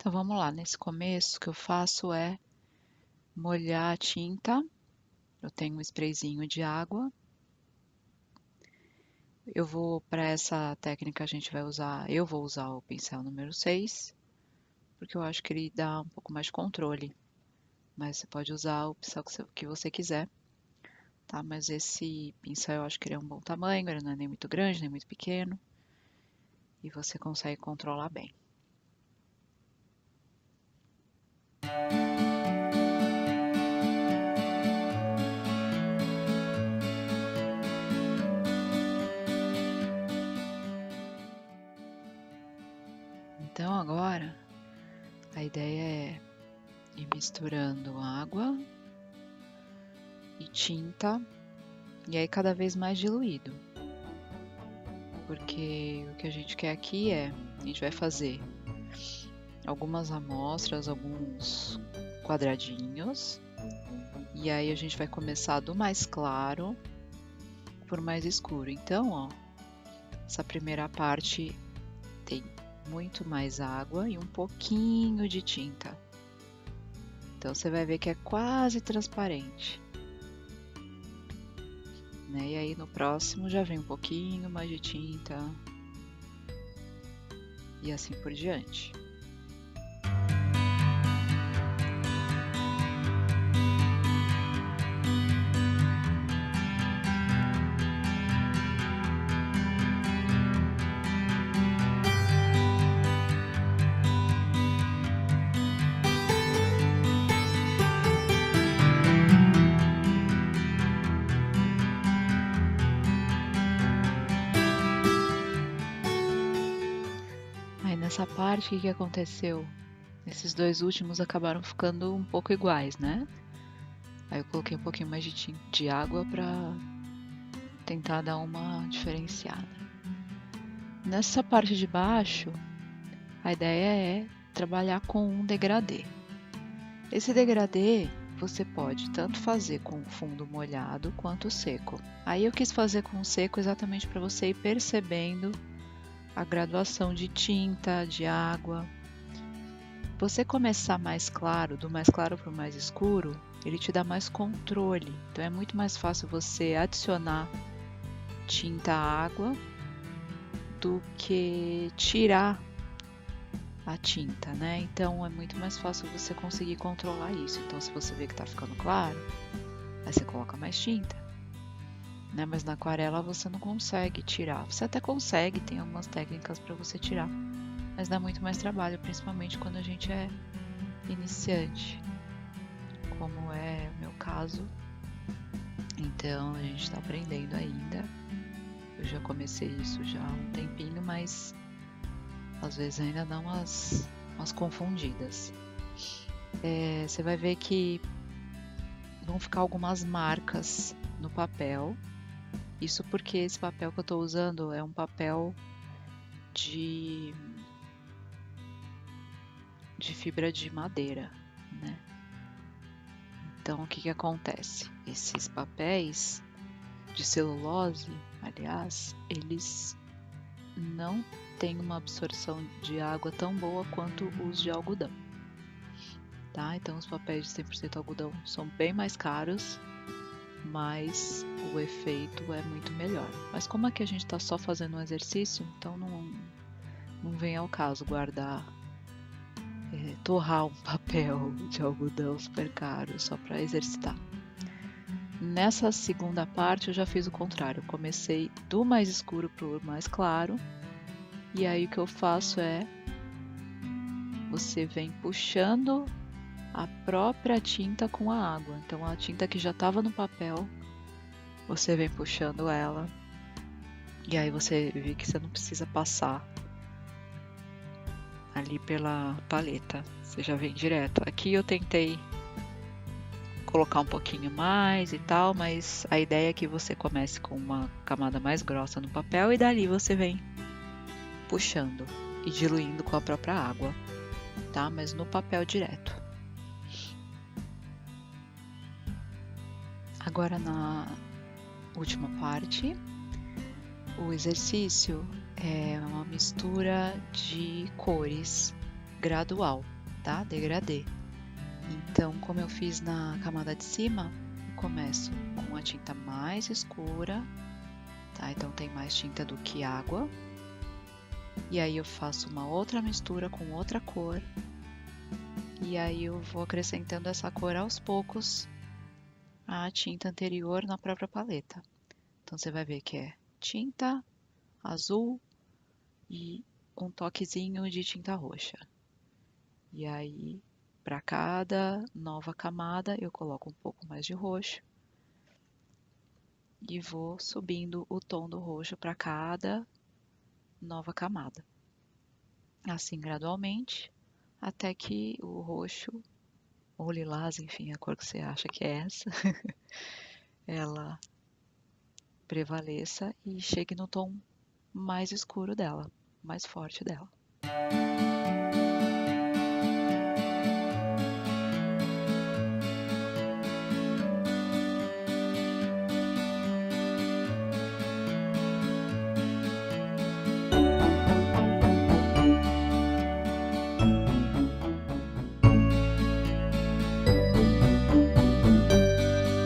Então vamos lá, nesse começo o que eu faço é molhar a tinta. Eu tenho um sprayzinho de água. Para essa técnica eu vou usar o pincel número 6, porque eu acho que ele dá um pouco mais de controle. Mas você pode usar o pincel que você quiser, tá? Mas esse pincel eu acho que ele é um bom tamanho, ele não é nem muito grande, nem muito pequeno. E você consegue controlar bem. Então agora a ideia é ir misturando água e tinta, e aí cada vez mais diluído. Porque o que a gente quer aqui a gente vai fazer algumas amostras, alguns quadradinhos, e aí a gente vai começar do mais claro por mais escuro. Então, ó, essa primeira parte tem muito mais água e um pouquinho de tinta. Então você vai ver que é quase transparente. Né? E aí no próximo já vem um pouquinho mais de tinta. E assim por diante. Aí nessa parte, o que aconteceu? Esses dois últimos acabaram ficando um pouco iguais, né? Aí eu coloquei um pouquinho mais de água para tentar dar uma diferenciada. Nessa parte de baixo, a ideia é trabalhar com um degradê. Esse degradê você pode tanto fazer com o fundo molhado quanto seco. Aí eu quis fazer com o seco exatamente para você ir percebendo a graduação de tinta, de água. Você começar mais claro, do mais claro para o mais escuro, ele te dá mais controle. Então é muito mais fácil você adicionar tinta à água do que tirar a tinta, né? Então é muito mais fácil você conseguir controlar isso. Então se você vê que tá ficando claro, aí você coloca mais tinta, né? Mas na aquarela você não consegue tirar. Você até consegue, tem algumas técnicas para você tirar, mas dá muito mais trabalho, principalmente quando a gente é iniciante, como é o meu caso. Então a gente está aprendendo ainda. Eu já comecei isso já há um tempinho, mas às vezes ainda dá umas confundidas. Você vai ver que vão ficar algumas marcas no papel. Isso porque esse papel que eu estou usando é um papel de fibra de madeira, né? Então o que acontece? Esses papéis de celulose, aliás, eles não têm uma absorção de água tão boa quanto os de algodão. Tá? Então os papéis de 100% algodão são bem mais caros, mas o efeito é muito melhor. Mas como aqui a gente está só fazendo um exercício, então não vem ao caso guardar, torrar um papel de algodão super caro só para exercitar. Nessa segunda parte eu já fiz o contrário, eu comecei do mais escuro para o mais claro, e aí o que eu faço é, você vem puxando a própria tinta com a água. Então a tinta que já estava no papel, você vem puxando ela, e aí você vê que você não precisa passar ali pela paleta, você já vem direto. Aqui eu tentei colocar um pouquinho mais e tal, mas a ideia é que você comece com uma camada mais grossa no papel e dali você vem puxando e diluindo com a própria água, tá? Mas no papel direto. Agora na última parte, o exercício é uma mistura de cores gradual, tá? Degradê. Então, como eu fiz na camada de cima, eu começo com a tinta mais escura, tá? Então tem mais tinta do que água. E aí eu faço uma outra mistura com outra cor. E aí eu vou acrescentando essa cor aos poucos à tinta anterior na própria paleta. Então você vai ver que é tinta azul e um toquezinho de tinta roxa. E aí, para cada nova camada, eu coloco um pouco mais de roxo e vou subindo o tom do roxo para cada nova camada. Assim, gradualmente, até que o roxo, ou lilás, enfim, a cor que você acha que é essa, ela prevaleça e chegue no tom mais escuro dela, mais forte dela.